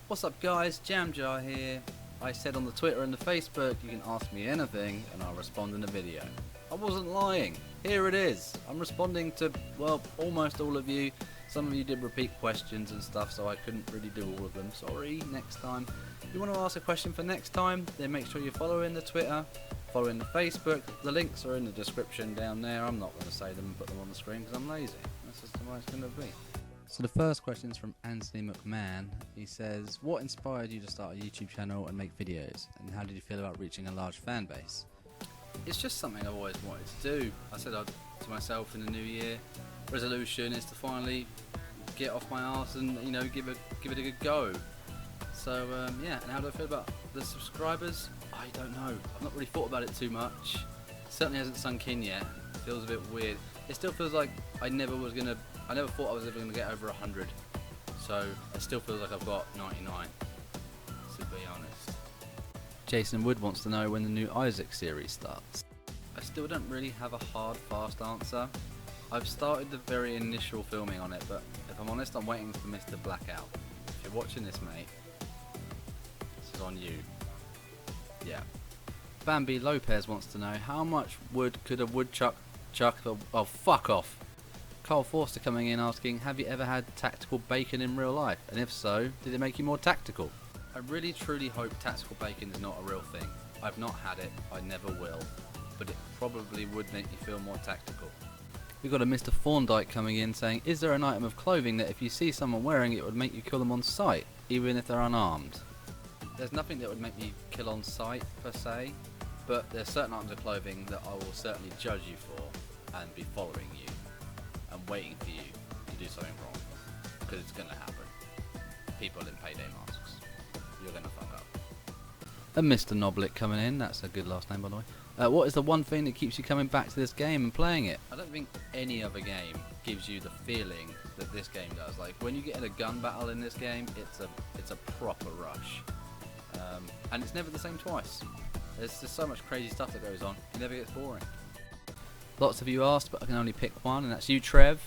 What's up guys, Jamjar here. I said on the Twitter and the Facebook you can ask me anything and I'll respond in a video. I wasn't lying, here it is. I'm responding to, well, almost all of you. Some of you did repeat questions and stuff, so I couldn't really do all of them. Sorry, next time. If you want to ask a question for next time, then make sure you're following the Twitter, following the Facebook. The links are in the description down there. I'm not going to say them and put them on the screen because I'm lazy. That's just the way it's going to be. So the first question is from Anthony McMahon. He says, what inspired you to start a YouTube channel and make videos? And how did you feel about reaching a large fan base? It's just something I've always wanted to do. I said to myself in the new year, resolution is to finally get off my arse and give it a good go. So yeah, and how do I feel about the subscribers? I don't know. I've not really thought about it too much. It certainly hasn't sunk in yet. It feels a bit weird. It still feels like I never thought I was ever going to get over 100. So it still feels like I've got 99, to be honest. Jason Wood wants to know when the new Isaac series starts. I still don't really have a hard, fast answer. I've started the very initial filming on it, but if I'm honest, I'm waiting for Mr. Blackout. If you're watching this, mate, this is on you. Yeah. Bambi Lopez wants to know how much wood could a woodchuck chuck? Oh, fuck off. Carl Forster coming in asking, have you ever had tactical bacon in real life? And if so, did it make you more tactical? I really truly hope tactical bacon is not a real thing. I've not had it, I never will, but it probably would make me feel more tactical. We've got a Mr. Thorndike coming in saying, is there an item of clothing that if you see someone wearing it would make you kill them on sight, even if they're unarmed? There's nothing that would make me kill on sight per se, but there's certain items of clothing that I will certainly judge you for and be following you and waiting for you to do something wrong, because it's going to happen. People in payday masks, you're going to fuck up. And Mr. Noblit coming in, that's a good last name by the way. What is the one thing that keeps you coming back to this game and playing it? I don't think any other game gives you the feeling that this game does. Like when you get in a gun battle in this game, it's a proper rush, and it's never the same twice. There's just so much crazy stuff that goes on, it never gets boring. Lots of you asked, but I can only pick one, and that's you, Trev.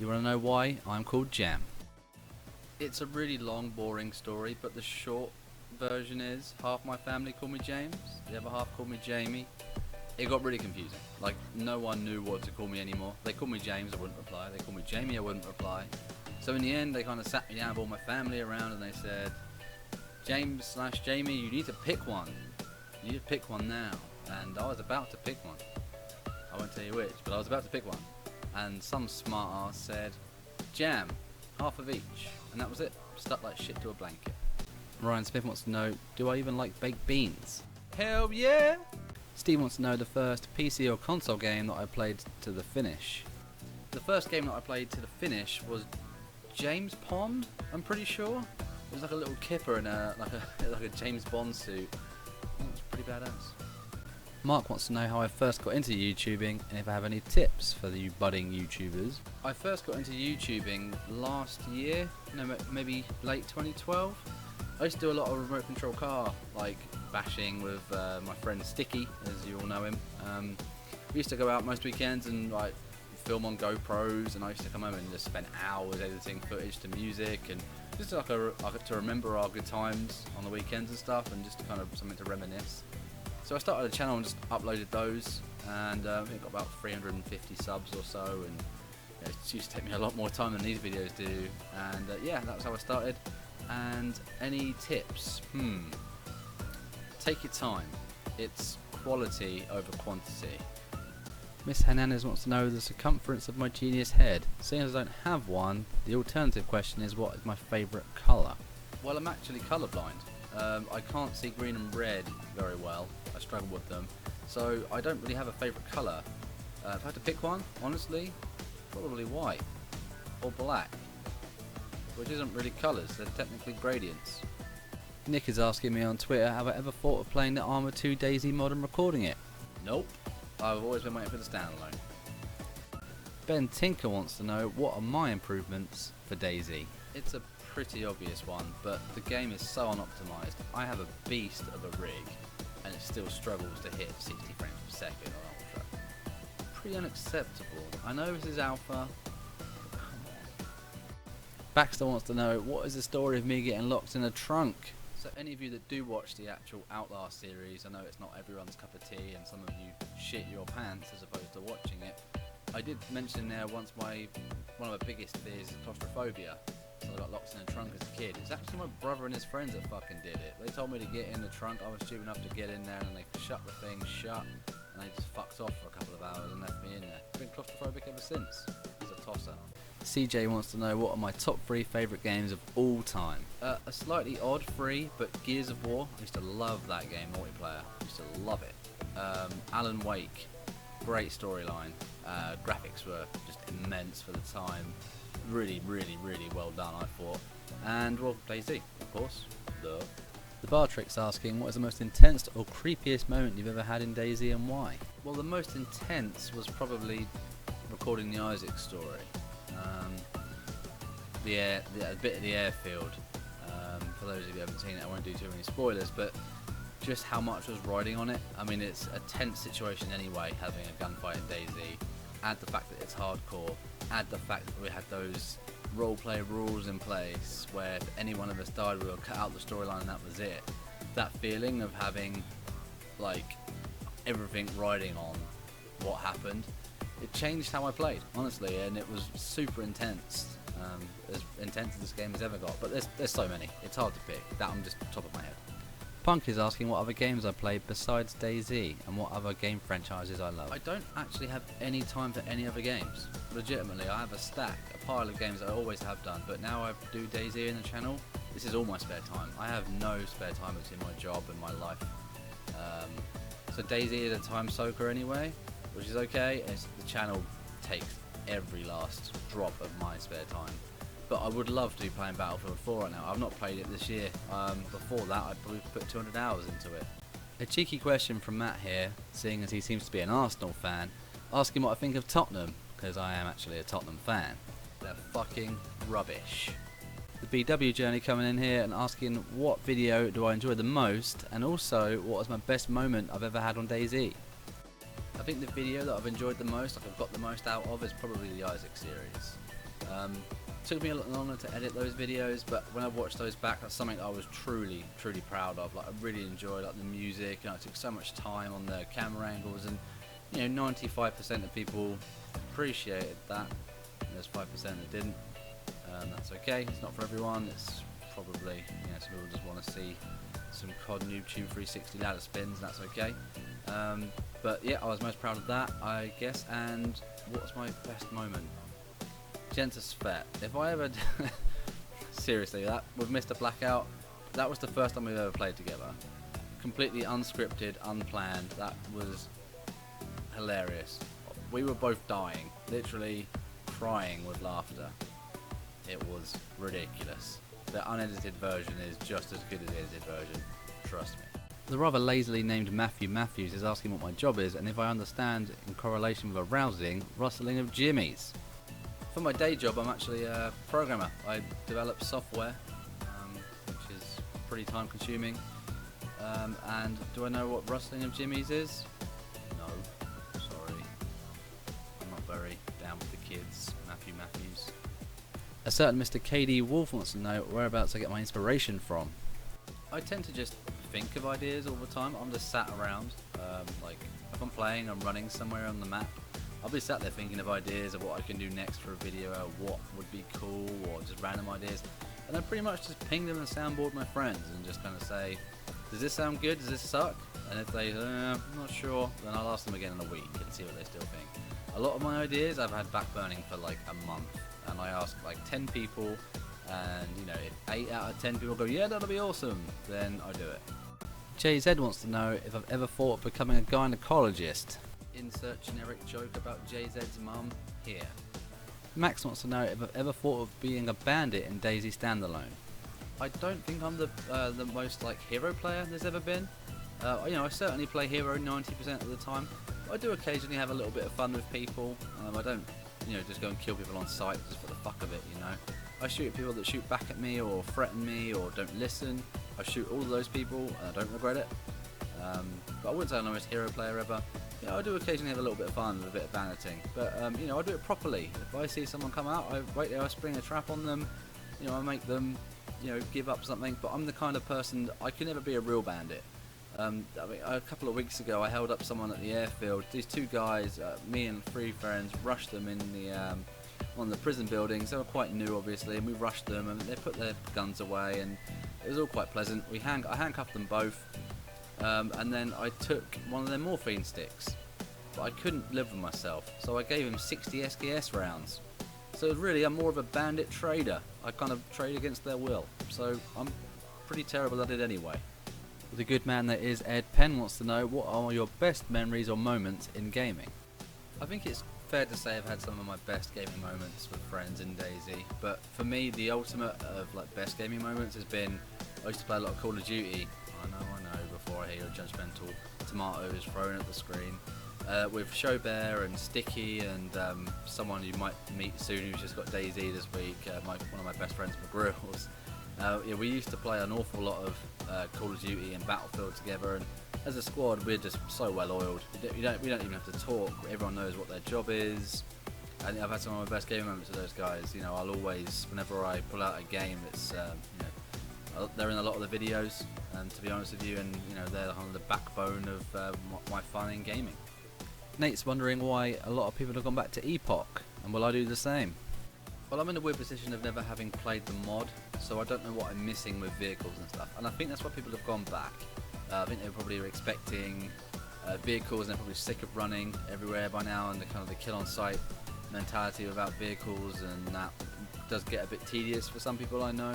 You want to know why? I'm called Jam. It's a really long, boring story, but the short version is half my family called me James, the other half called me Jamie. It got really confusing. Like, no one knew what to call me anymore. They called me James, I wouldn't reply. They called me Jamie, I wouldn't reply. So in the end, they kind of sat me down with all my family around, and they said, James/Jamie, you need to pick one. You need to pick one now. And I was about to pick one. I won't tell you which, but I was about to pick one. And some smart ass said, Jam, half of each. And that was it. Stuck like shit to a blanket. Ryan Smith wants to know, do I even like baked beans? Hell yeah! Steve wants to know the first PC or console game that I played to the finish. The first game that I played to the finish was James Pond, I'm pretty sure. It was like a little kipper in like a James Bond suit. It was pretty badass. Mark wants to know how I first got into YouTubing and if I have any tips for you budding YouTubers. I first got into YouTubing last year, maybe late 2012. I used to do a lot of remote control car, like bashing with my friend Sticky, as you all know him. We used to go out most weekends and like film on GoPros, and I used to come home and just spend hours editing footage to music, and just like to remember our good times on the weekends and stuff, and just kind of something to reminisce. So I started a channel and just uploaded those, and I think I got about 350 subs or so, and it used to take me a lot more time than these videos do, and yeah, that was how I started. And any tips? Take your time. It's quality over quantity. Miss Hernandez wants to know the circumference of my genius head. Seeing as I don't have one, the alternative question is, what is my favourite colour? Well, I'm actually colourblind. I can't see green and red very well. I struggle with them. So I don't really have a favourite colour. If I had to pick one, honestly, probably white or black, which isn't really colours, they're technically gradients. Nick is asking me on Twitter, have I ever thought of playing the Arma 2 DayZ mod and recording it? Nope. I've always been waiting for the standalone. Ben Tinker wants to know, what are my improvements for DayZ? It's a pretty obvious one, but the game is so unoptimised. I have a beast of a rig, and it still struggles to hit 60 frames per second on Ultra. Pretty unacceptable. I know this is alpha, but come on. Baxter wants to know, what is the story of me getting locked in a trunk? So any of you that do watch the actual Outlast series, I know it's not everyone's cup of tea and some of you shit your pants as opposed to watching it. I did mention there once one of my biggest fears is claustrophobia. So I got locked in a trunk as a kid. It's actually my brother and his friends that fucking did it. They told me to get in the trunk, I was stupid enough to get in there, and they shut the thing shut, and they just fucked off for a couple of hours and left me in there. I've been claustrophobic ever since. It's a tosser. CJ wants to know, what are my top 3 favourite games of all time? A slightly odd 3, but Gears of War. I used to love that game, multiplayer. I used to love it. Alan Wake, great storyline. Graphics were just immense for the time. Really, really, really well done, I thought. And, well, DayZ, of course. Duh. The Bartrick's asking, what is the most intense or creepiest moment you've ever had in DayZ and why? Well, the most intense was probably recording the Isaac story. The bit of the airfield. For those of you who haven't seen it, I won't do too many spoilers, but just how much was riding on it. I mean, it's a tense situation anyway, having a gunfight in DayZ. Add the fact that it's hardcore, add the fact that we had those roleplay rules in place where if any one of us died, we would cut out the storyline and that was it. That feeling of having, like, everything riding on what happened, it changed how I played, honestly, and it was super intense. As intense as this game has ever got, but there's so many, it's hard to pick. That I'm just top of my head. Punk is asking what other games I played besides DayZ and what other game franchises I love. I don't actually have any time for any other games. Legitimately, I have a stack, a pile of games that I always have done, but now I do DayZ in the channel. This is all my spare time. I have no spare time between my job and my life. So DayZ is a time soaker anyway, which is okay. The channel takes every last drop of my spare time. But I would love to be playing Battlefield 4 right now. I've not played it this year. Before that, I'd probably put 200 hours into it. A cheeky question from Matt here, seeing as he seems to be an Arsenal fan, asking what I think of Tottenham, because I am actually a Tottenham fan. They're fucking rubbish. The BW Journey coming in here and asking what video do I enjoy the most, and also what was my best moment I've ever had on DayZ. I think the video that I've enjoyed the most, like I've got the most out of, is probably the Isaac series. Took me a lot longer to edit those videos, but when I watched those back, that's something I was truly, truly proud of. Like, I really enjoyed, like, the music, and I took so much time on the camera angles, and you know, 95% of people appreciated that. And there's 5% that didn't. That's okay. It's not for everyone. It's probably, you know, some people just want to see some COD Noob Tube 360 ladder spins, and that's okay. But yeah, I was most proud of that, I guess. And what was my best moment? Gentis Fett. If I ever seriously, that with Mr. Blackout, that was the first time we've ever played together. Completely unscripted, unplanned. That was hilarious. We were both dying, literally crying with laughter. It was ridiculous. The unedited version is just as good as the edited version. Trust me. The rather lazily named Matthew Matthews is asking what my job is and if I understand in correlation with a rousing rustling of jimmies. For my day job, I'm actually a programmer. I develop software, which is pretty time consuming. And do I know what rustling of jimmies is? No, sorry. I'm not very down with the kids, Matthew Matthews. A certain Mr. KD Wolf wants to know whereabouts I get my inspiration from. I tend to just think of ideas all the time. I'm just sat around, like if I'm playing, I'm running somewhere on the map. I'll be sat there thinking of ideas of what I can do next for a video, or what would be cool, or just random ideas. And I pretty much just ping them and soundboard my friends and just kind of say, does this sound good? Does this suck? And if they, I'm not sure, then I'll ask them again in a week and see what they still think. A lot of my ideas I've had back burning for like a month, and I ask like 10 people, and you know, if 8 out of 10 people go, yeah, that'll be awesome, then I do it. JZ wants to know if I've ever thought of becoming a gynecologist. Insert generic joke about JZ's mum here. Max wants to know if I've ever thought of being a bandit in DayZ Standalone. I don't think I'm the most like hero player there's ever been. You know, I certainly play hero 90% of the time. But I do occasionally have a little bit of fun with people. I don't, you know, just go and kill people on sight just for the fuck of it, you know. I shoot at people that shoot back at me or threaten me or don't listen. I shoot all of those people and I don't regret it. But I wouldn't say I'm the most hero player ever. You know, I do occasionally have a little bit of fun with a bit of banditing, but you know, I do it properly. If I see someone come out, I wait there, I spring a trap on them, You know, I make them, you know, give up something. But I'm the kind of person I could never be a real bandit. I mean, a couple of weeks ago, I held up someone at the airfield. These two guys, me and three friends, rushed them in the one of the prison buildings. They were quite new, obviously, and we rushed them, and they put their guns away, and it was all quite pleasant. I handcuffed them both, and then I took one of their morphine sticks, but I couldn't live with myself, so I gave him 60 SKS rounds. So really, I'm more of a bandit trader. I kind of trade against their will, so I'm pretty terrible at it anyway. The good man that is Ed Penn wants to know, what are your best memories or moments in gaming? I think it's fair to say I've had some of my best gaming moments with friends in DayZ, but for me the ultimate of like best gaming moments has been, I used to play a lot of Call of Duty. I know, before I hear your judgmental tomatoes thrown at the screen, with Showbear and Sticky and someone you might meet soon who's just got DayZ this week, one of my best friends, McGrills. Yeah, we used to play an awful lot of Call of Duty and Battlefield together, and as a squad we're just so well oiled. We don't even have to talk. Everyone knows what their job is. And I've had some of my best gaming moments with those guys. You know, I'll always, whenever I pull out a game, it's you know, they're in a lot of the videos. And to be honest with you, and you know, they're on the backbone of my fun in gaming. Nate's wondering why a lot of people have gone back to Epoch, and will I do the same? Well, I'm in a weird position of never having played the mod, so I don't know what I'm missing with vehicles and stuff, and I think that's why people have gone back. I think they probably were expecting vehicles, and they're probably sick of running everywhere by now, and the kind of the kill on sight mentality without vehicles, and that does get a bit tedious for some people I know.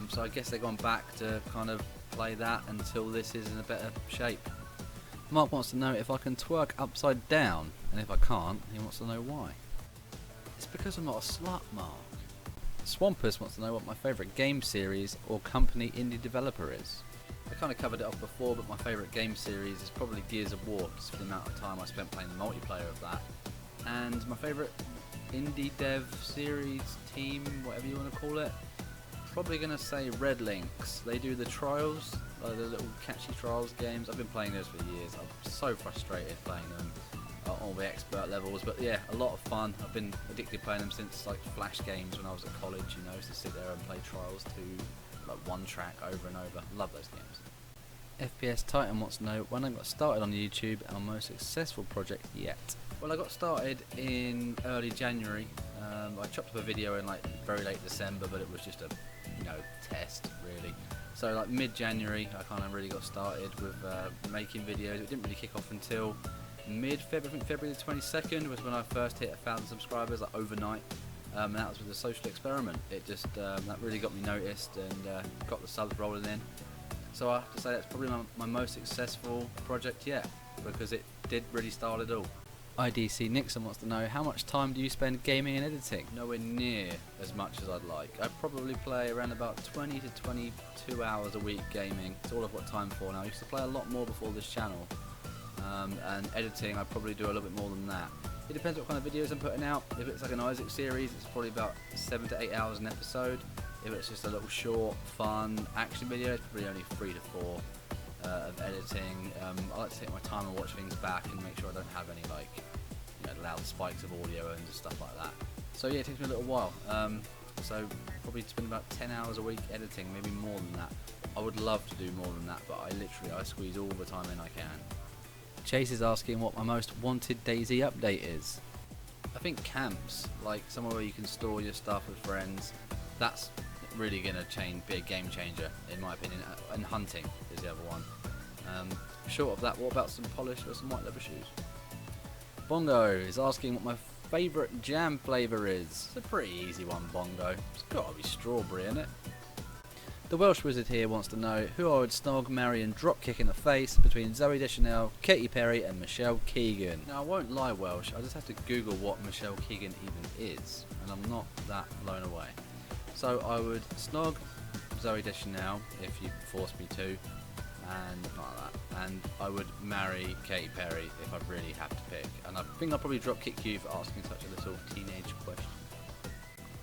So I guess they've gone back to kind of play that until this is in a better shape. Mark wants to know if I can twerk upside down, and if I can't, he wants to know why. It's because I'm not a slut, Mark. Swampus wants to know what my favourite game series or company indie developer is. I kind of covered it off before, but my favourite game series is probably Gears of War, just for the amount of time I spent playing the multiplayer of that. And my favourite indie dev series, team, whatever you want to call it, probably going to say Red Links. They do the trials, the little catchy trials games. I've been playing those for years. I'm so frustrated playing them at all the expert levels, but yeah, a lot of fun. I've been addicted playing them since like Flash games when I was at college, you know, to sit there and play Trials 2, like one track over and over. Love those games. FPS Titan wants to know when I got started on YouTube, our most successful project yet. Well, I got started in early January. I chopped up a video in like very late December, but it was just a, you know, test really. So like mid-January I kind of really got started with making videos. It didn't really kick off until mid-February. I think February the 22nd was when I first hit 1,000 subscribers, like overnight, and that was with the Social Experiment. It just that really got me noticed and got the subs rolling in. So I have to say that's probably my most successful project yet, because it did really start it all. IDC Nixon wants to know, how much time do you spend gaming and editing? Nowhere near as much as I'd like. I probably play around about 20 to 22 hours a week gaming. It's all I've got time for now. I used to play a lot more before this channel. And editing, I probably do a little bit more than that. It depends what kind of videos I'm putting out. If it's like an Isaac series, it's probably about 7 to 8 hours an episode. If it's just a little short, fun action video, it's probably only 3 to 4 of editing. I like to take my time and watch things back and make sure I don't have any like, you know, loud spikes of audio and stuff like that. So yeah, it takes me a little while. So probably spend about 10 hours a week editing, maybe more than that. I would love to do more than that, but I squeeze all the time in I can. Chase is asking what my most wanted DayZ update is. I think camps, like somewhere where you can store your stuff with friends, that's really going to be a game changer in my opinion. And hunting is the other one. Short of that, what about some polish or some white leather shoes? Bongo is asking what my favourite jam flavour is. It's a pretty easy one, Bongo. It's got to be strawberry, innit? The Welsh Wizard here wants to know who I would snog, marry and dropkick in the face between Zooey Deschanel, Katy Perry and Michelle Keegan. Now I won't lie, Welsh, I just have to Google what Michelle Keegan even is, and I'm not that blown away. So I would snog Zooey Deschanel if you force me to, and not like that. And I would marry Katy Perry if I really have to pick. And I think I'll probably dropkick you for asking such a little teenage question.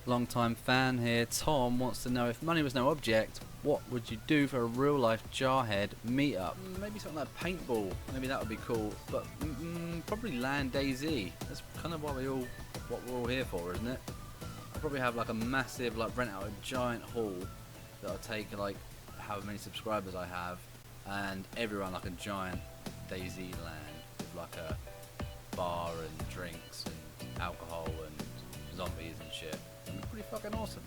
Long-time fan here, Tom, wants to know if money was no object, what would you do for a real-life Jarhead meetup? Maybe something like paintball. Maybe that would be cool. But probably LAN DayZ. That's kind of what we're all here for, isn't it? probably have like a massive, like rent out a giant hall that'll take like however many subscribers I have, and everyone like a giant DayZ land with like a bar and drinks and alcohol and zombies and shit. It'd be pretty fucking awesome.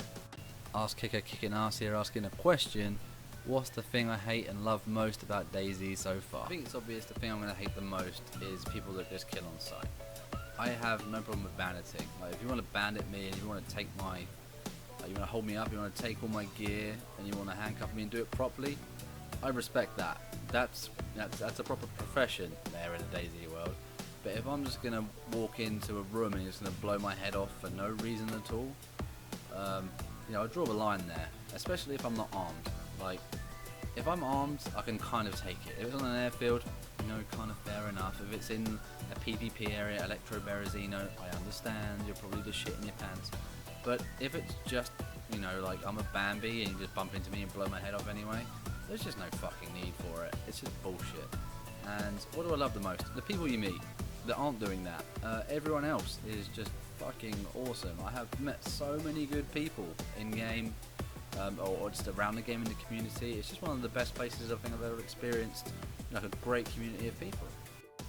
Ask Kicker kicking ass here, asking a question. What's the thing I hate and love most about DayZ so far? I think it's obvious the thing I'm going to hate the most is people that just kill on sight. I have no problem with banditing. Like, if you want to bandit me and you want to take my, you want to hold me up, you want to take all my gear, and you want to handcuff me and do it properly, I respect that. That's a proper profession there in the DayZ world. But if I'm just going to walk into a room and you're just going to blow my head off for no reason at all, you know, I draw the line there, especially if I'm not armed. Like, if I'm armed, I can kind of take it. If it's on an airfield, you know, kind of fair enough. If it's in a PvP area, Electro Berezino, I understand, you're probably just shitting your pants. But if it's just, you know, like I'm a Bambi and you just bump into me and blow my head off anyway, there's just no fucking need for it. It's just bullshit. And what do I love the most? The people you meet that aren't doing that. Everyone else is just fucking awesome. I have met so many good people in game, or just around the game in the community. It's just one of the best places I think I've ever experienced, like a great community of people.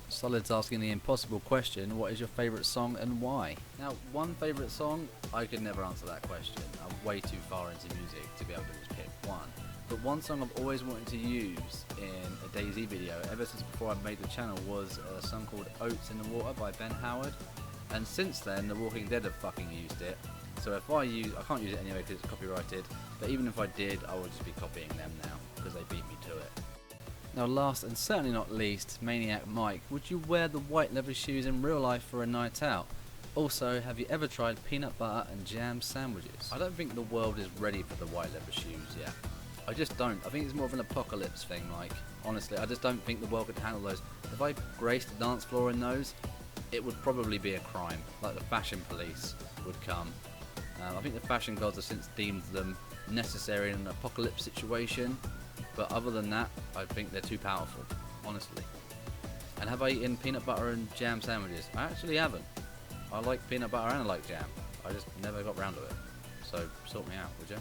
Solid's asking the impossible question, what is your favourite song and why? Now, one favourite song, I could never answer that question. I'm way too far into music to be able to just pick one. But one song I've always wanted to use in a DayZ video, ever since before I made the channel, was a song called Oats in the Water by Ben Howard. And since then, The Walking Dead have fucking used it. So if I can't use it anyway because it's copyrighted, but even if I did, I would just be copying them now, because they beat me to it. Now last and certainly not least, Maniac Mike, would you wear the white leather shoes in real life for a night out? Also, have you ever tried peanut butter and jam sandwiches? I don't think the world is ready for the white leather shoes yet. I just don't. I think it's more of an apocalypse thing, Mike. Honestly, I just don't think the world could handle those. If I graced the dance floor in those, it would probably be a crime. Like the fashion police would come. I think the fashion gods have since deemed them necessary in an apocalypse situation, but other than that, I think they're too powerful, honestly. And have I eaten peanut butter and jam sandwiches? I actually haven't. I like peanut butter and I like jam. I just never got round to it. So sort me out, would you?